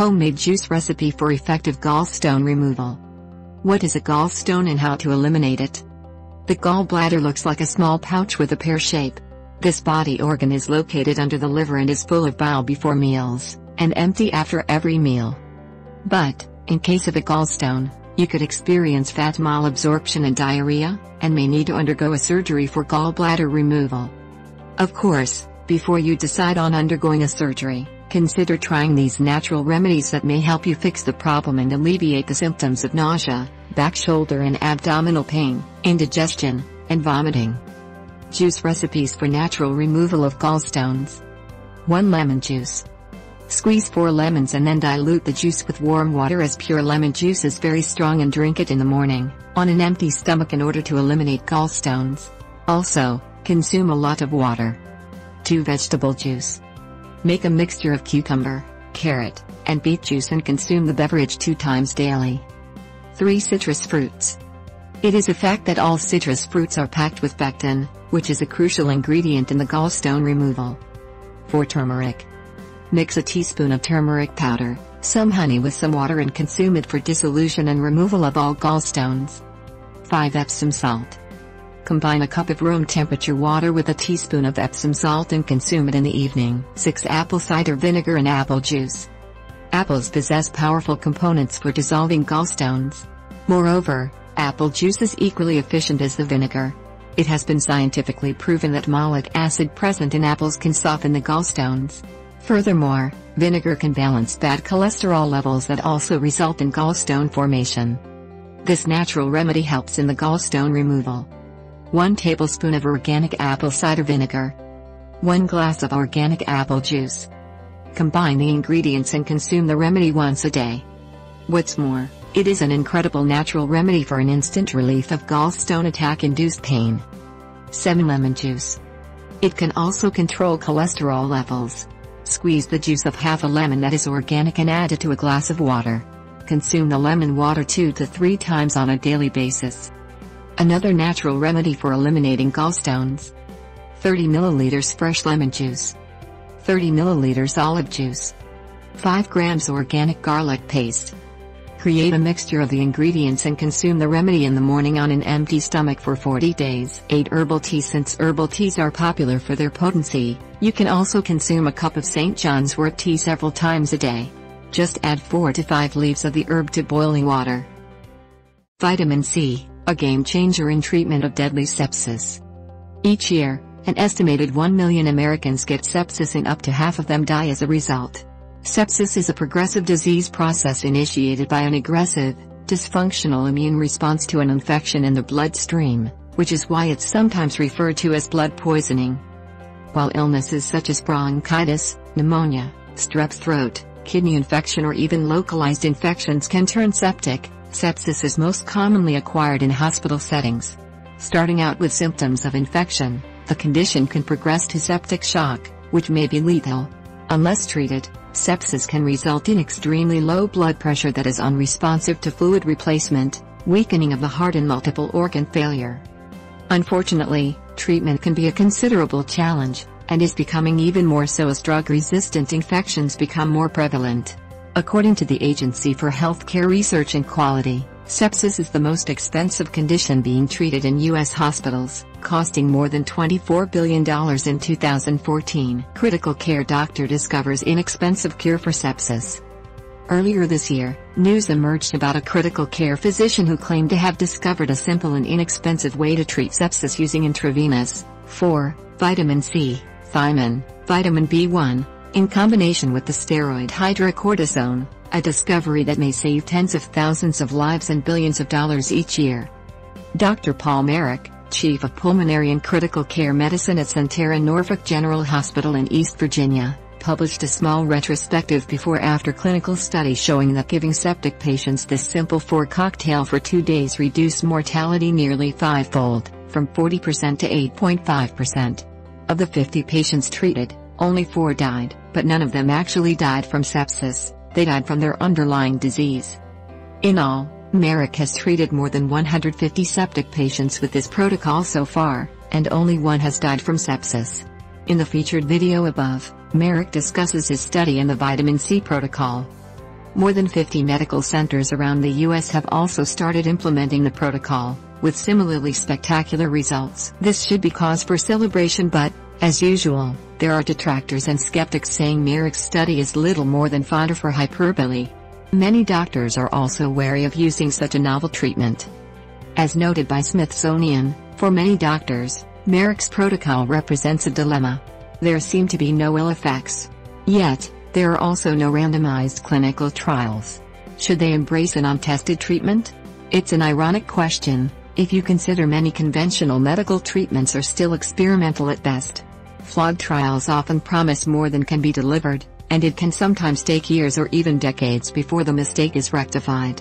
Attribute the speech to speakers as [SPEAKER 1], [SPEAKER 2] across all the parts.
[SPEAKER 1] Homemade juice recipe for effective gallstone removal. What is a gallstone and how to eliminate it? The gallbladder looks like a small pouch with a pear shape. This body organ is located under the liver and is full of bile before meals, and empty after every meal. But, in case of a gallstone, you could experience fat malabsorption and diarrhea, and may need to undergo a surgery for gallbladder removal. Of course, before you decide on undergoing a surgery, consider trying these natural remedies that may help you fix the problem and alleviate the symptoms of nausea, back, shoulder and abdominal pain, indigestion, and vomiting. Juice recipes for natural removal of gallstones. 1 lemon juice. Squeeze 4 lemons and then dilute the juice with warm water, as pure lemon juice is very strong, and drink it in the morning, on an empty stomach, in order to eliminate gallstones. Also, consume a lot of water. 2 vegetable juice. Make a mixture of cucumber, carrot, and beet juice and consume the beverage 2 times daily. 3 citrus fruits. It is a fact that all citrus fruits are packed with pectin, which is a crucial ingredient in the gallstone removal. 4 turmeric. Mix a teaspoon of turmeric powder, some honey with some water and consume it for dissolution and removal of all gallstones. 5 Epsom salt. Combine a cup of room temperature water with a teaspoon of Epsom salt and consume it in the evening. 6 apple cider vinegar and apple juice. Apples possess powerful components for dissolving gallstones. Moreover, apple juice is equally efficient as the vinegar. It has been scientifically proven that malic acid present in apples can soften the gallstones. Furthermore, vinegar can balance bad cholesterol levels that also result in gallstone formation. This natural remedy helps in the gallstone removal. 1 tablespoon of organic apple cider vinegar. 1 glass of organic apple juice. Combine the ingredients and consume the remedy once a day. What's more, it is an incredible natural remedy for an instant relief of gallstone attack-induced pain. 7 lemon juice. It can also control cholesterol levels. Squeeze the juice of half a lemon that is organic and add it to a glass of water. Consume the lemon water 2 to 3 times on a daily basis. Another natural remedy for eliminating gallstones. 30 milliliters fresh lemon juice. 30 milliliters olive juice. 5 grams organic garlic paste. Create a mixture of the ingredients and consume the remedy in the morning on an empty stomach for 40 days. 8 herbal tea. Since herbal teas are popular for their potency, you can also consume a cup of St. John's wort tea several times a day. Just add 4 to 5 leaves of the herb to boiling water. Vitamin C, a game changer in treatment of deadly sepsis. Each year, an estimated 1 million Americans get sepsis and up to half of them die as a result. Sepsis is a progressive disease process initiated by an aggressive, dysfunctional immune response to an infection in the bloodstream, which is why it's sometimes referred to as blood poisoning. While illnesses such as bronchitis, pneumonia, strep throat, kidney infection or even localized infections can turn septic, sepsis is most commonly acquired in hospital settings. Starting out with symptoms of infection, the condition can progress to septic shock, which may be lethal. Unless treated, sepsis can result in extremely low blood pressure that is unresponsive to fluid replacement, weakening of the heart and multiple organ failure. Unfortunately, treatment can be a considerable challenge, and is becoming even more so as drug-resistant infections become more prevalent. According to the Agency for Healthcare Research and Quality, sepsis is the most expensive condition being treated in U.S. hospitals, costing more than $24 billion in 2014. Critical care doctor discovers inexpensive cure for sepsis. Earlier this year, news emerged about a critical care physician who claimed to have discovered a simple and inexpensive way to treat sepsis using intravenous 4 vitamin C, thiamine, vitamin B1, in combination with the steroid hydrocortisone, a discovery that may save tens of thousands of lives and billions of dollars each year. Dr. Paul Merrick, Chief of Pulmonary and Critical Care Medicine at Sentara Norfolk General Hospital in East Virginia, published a small retrospective before-after clinical study showing that giving septic patients this simple 4 cocktail for 2 days reduced mortality nearly 5-fold, from 40% to 8.5%. Of the 50 patients treated, only 4 died, but none of them actually died from sepsis, they died from their underlying disease. In all, Merrick has treated more than 150 septic patients with this protocol so far, and only 1 has died from sepsis. In the featured video above, Merrick discusses his study and the vitamin C protocol. More than 50 medical centers around the U.S. have also started implementing the protocol, with similarly spectacular results. This should be cause for celebration, but, as usual, there are detractors and skeptics saying Merrick's study is little more than fodder for hyperbole. Many doctors are also wary of using such a novel treatment. As noted by Smithsonian, for many doctors, Merrick's protocol represents a dilemma. There seem to be no ill effects. Yet, there are also no randomized clinical trials. Should they embrace an untested treatment? It's an ironic question, if you consider many conventional medical treatments are still experimental at best. Flawed trials often promise more than can be delivered, and it can sometimes take years or even decades before the mistake is rectified.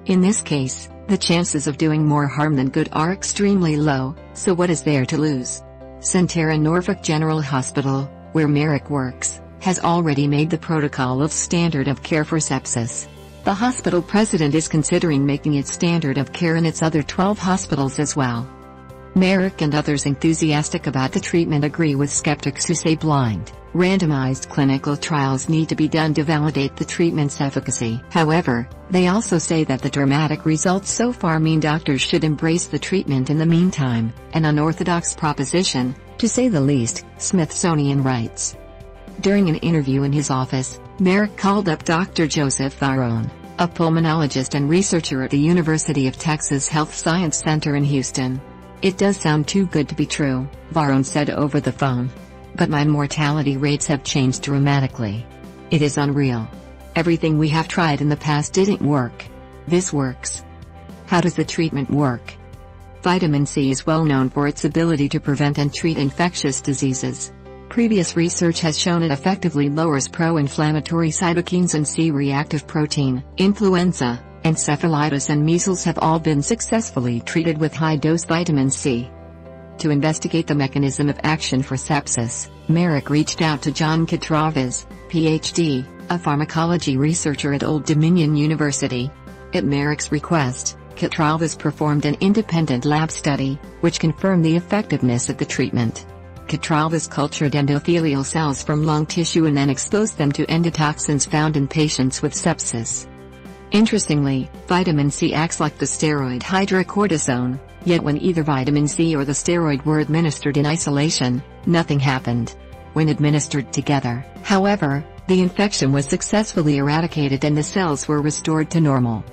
[SPEAKER 1] In this case, the chances of doing more harm than good are extremely low, so what is there to lose? Centera Norfolk General Hospital, where Merrick works, has already made the protocol of standard of care for sepsis. The hospital president is considering making it standard of care in its other 12 hospitals as well. Merrick and others enthusiastic about the treatment agree with skeptics who say blind, randomized clinical trials need to be done to validate the treatment's efficacy. However, they also say that the dramatic results so far mean doctors should embrace the treatment in the meantime, an unorthodox proposition, to say the least, Smithsonian writes. During an interview in his office, Merrick called up Dr. Joseph Varone, a pulmonologist and researcher at the University of Texas Health Science Center in Houston. "It does sound too good to be true," Varone said over the phone. "But my mortality rates have changed dramatically. It is unreal. Everything we have tried in the past didn't work. This works." How does the treatment work? Vitamin C is well known for its ability to prevent and treat infectious diseases. Previous research has shown it effectively lowers pro-inflammatory cytokines and C-reactive protein. Influenza, encephalitis and measles have all been successfully treated with high-dose vitamin C. To investigate the mechanism of action for sepsis, Merrick reached out to John Catravas, Ph.D., a pharmacology researcher at Old Dominion University. At Merrick's request, Catravas performed an independent lab study, which confirmed the effectiveness of the treatment. Catravas cultured endothelial cells from lung tissue and then exposed them to endotoxins found in patients with sepsis. Interestingly, vitamin C acts like the steroid hydrocortisone, yet when either vitamin C or the steroid were administered in isolation, nothing happened. When administered together, however, the infection was successfully eradicated and the cells were restored to normal.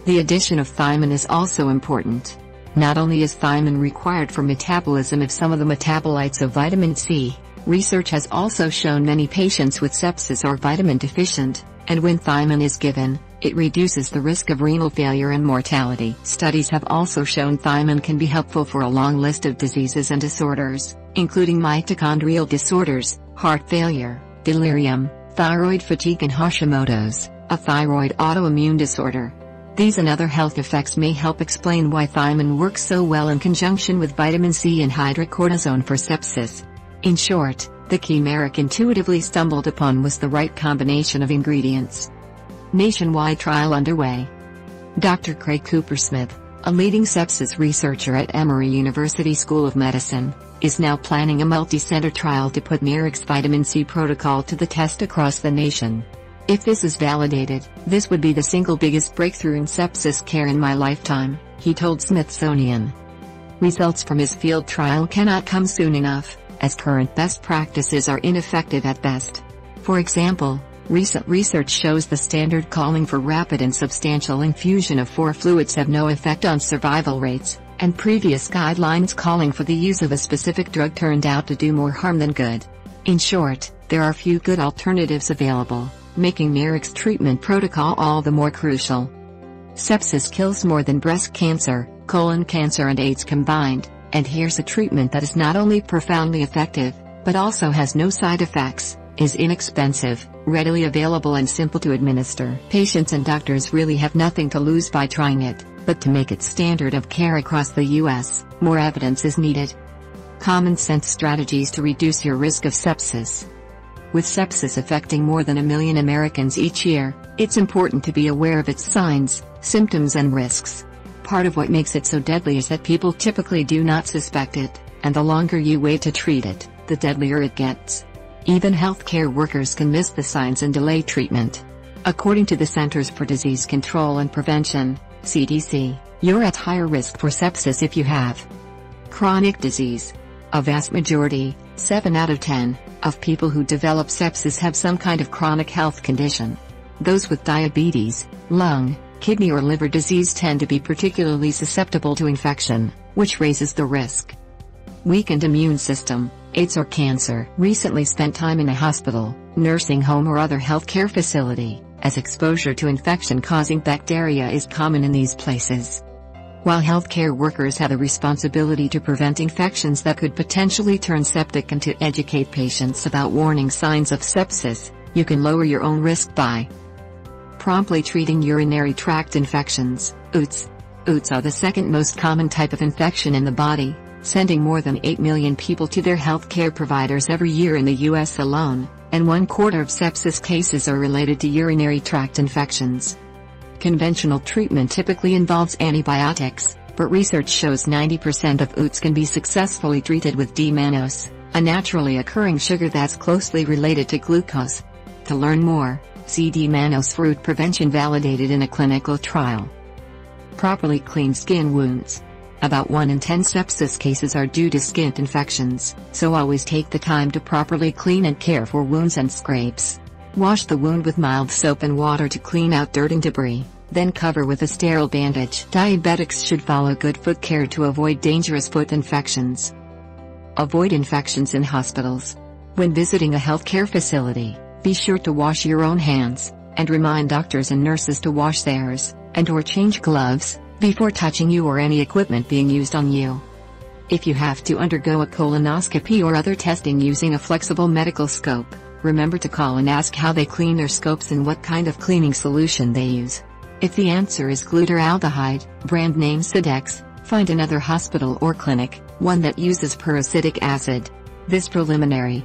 [SPEAKER 1] The addition of thiamine is also important. Not only is thiamine required for metabolism of some of the metabolites of vitamin C, research has also shown many patients with sepsis are vitamin deficient, and when thiamine is given, it reduces the risk of renal failure and mortality. Studies have also shown thiamine can be helpful for a long list of diseases and disorders, including mitochondrial disorders, heart failure, delirium, thyroid fatigue and Hashimoto's, a thyroid autoimmune disorder. These and other health effects may help explain why thiamine works so well in conjunction with vitamin C and hydrocortisone for sepsis. In short, the key Merrick intuitively stumbled upon was the right combination of ingredients. Nationwide trial underway. Dr. Craig Coopersmith, a leading sepsis researcher at Emory University School of Medicine, is now planning a multi-center trial to put Merrick's vitamin C protocol to the test across the nation. "If this is validated, this would be the single biggest breakthrough in sepsis care in my lifetime," he told Smithsonian. Results from his field trial cannot come soon enough, as current best practices are ineffective at best. For example, recent research shows the standard calling for rapid and substantial infusion of 4 fluids have no effect on survival rates, and previous guidelines calling for the use of a specific drug turned out to do more harm than good. In short, there are few good alternatives available, making Merrick's treatment protocol all the more crucial. Sepsis kills more than breast cancer, colon cancer and AIDS combined, and here's a treatment that is not only profoundly effective, but also has no side effects, is inexpensive, readily available and simple to administer. Patients and doctors really have nothing to lose by trying it, but to make it standard of care across the U.S., more evidence is needed. Common sense strategies to reduce your risk of sepsis. With sepsis affecting more than 1 million Americans each year, it's important to be aware of its signs, symptoms and risks. Part of what makes it so deadly is that people typically do not suspect it, and the longer you wait to treat it, the deadlier it gets. Even healthcare workers can miss the signs and delay treatment. According to the Centers for Disease Control and Prevention, CDC, you're at higher risk for sepsis if you have chronic disease. A vast majority, 7 out of 10, of people who develop sepsis have some kind of chronic health condition. Those with diabetes, lung, kidney or liver disease tend to be particularly susceptible to infection, which raises the risk. Weakened immune system, AIDS or cancer. Recently spent time in a hospital, nursing home or other healthcare facility, as exposure to infection-causing bacteria is common in these places. While healthcare workers have a responsibility to prevent infections that could potentially turn septic and to educate patients about warning signs of sepsis, you can lower your own risk by promptly treating urinary tract infections, UTIs. UTIs are the second most common type of infection in the body, sending more than 8 million people to their healthcare providers every year in the US alone, and 1/4 of sepsis cases are related to urinary tract infections. Conventional treatment typically involves antibiotics, but research shows 90% of UTIs can be successfully treated with D-mannose, a naturally occurring sugar that's closely related to glucose. To learn more, see D-mannose for UTI prevention validated in a clinical trial. Properly clean skin wounds. About 1 in 10 sepsis cases are due to skin infections, so always take the time to properly clean and care for wounds and scrapes. Wash the wound with mild soap and water to clean out dirt and debris, then cover with a sterile bandage. Diabetics should follow good foot care to avoid dangerous foot infections. Avoid infections in hospitals. When visiting a healthcare facility, be sure to wash your own hands, and remind doctors and nurses to wash theirs, and/or change gloves, before touching you or any equipment being used on you. If you have to undergo a colonoscopy or other testing using a flexible medical scope, remember to call and ask how they clean their scopes and what kind of cleaning solution they use. If the answer is glutaraldehyde, brand name Cidex, find another hospital or clinic, one that uses peracetic acid. This preliminary